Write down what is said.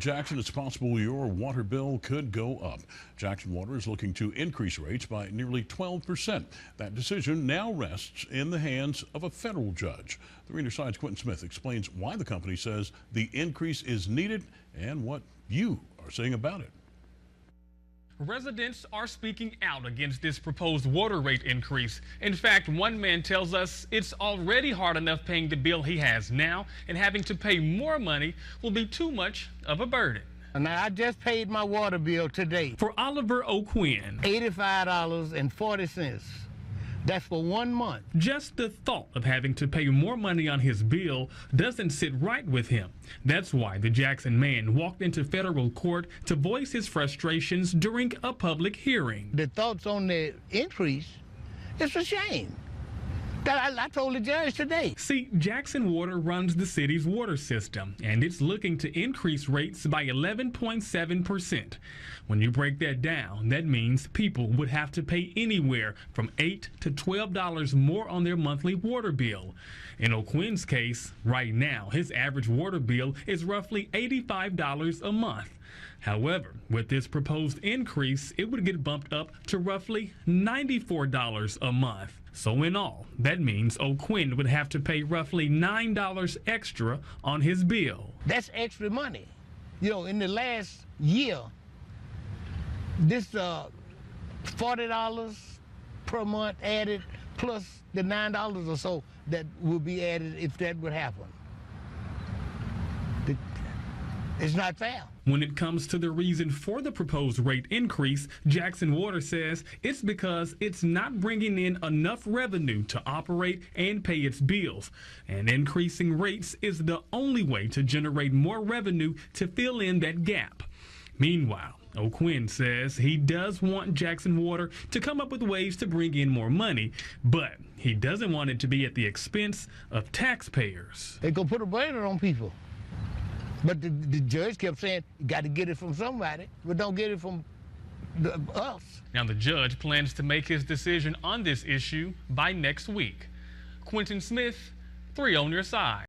Jackson, it's possible your water bill could go up. Jackson Water is looking to increase rates by nearly 12%. That decision now rests in the hands of a federal judge. The Reader Side's Quentin Smith explains why the company says the increase is needed and what you are saying about it. Residents are speaking out against this proposed water rate increase. In fact, one man tells us it's already hard enough paying the bill he has now, and having to pay more money will be too much of a burden. Now, I just paid my water bill today. For Oliver O'Quinn, $85.40. That's for 1 month. Just the thought of having to pay more money on his bill doesn't sit right with him. That's why the Jackson man walked into federal court to voice his frustrations during a public hearing. The thoughts on the increase, it's a shame. I told the judge today. See, Jackson Water runs the city's water system, and it's looking to increase rates by 11.7%. When you break that down, that means people would have to pay anywhere from $8 to $12 more on their monthly water bill. In O'Quinn's case, right now, his average water bill is roughly $85 a month. However, with this proposed increase, it would get bumped up to roughly $94 a month. So in all, that means O'Quinn would have to pay roughly $9 extra on his bill. That's extra money. You know, in the last year, this $40 per month added, plus the $9 or so that will be added if that would happen. It's not fair. When it comes to the reason for the proposed rate increase, Jackson Water says it's because it's not bringing in enough revenue to operate and pay its bills. And increasing rates is the only way to generate more revenue to fill in that gap. Meanwhile, O'Quinn says he does want Jackson Water to come up with ways to bring in more money, but he doesn't want it to be at the expense of taxpayers. They're going to put a burden on people. But the judge kept saying, you got to get it from somebody, but don't get it from us. Now, the judge plans to make his decision on this issue by next week. Quentin Smith, 3 on your side.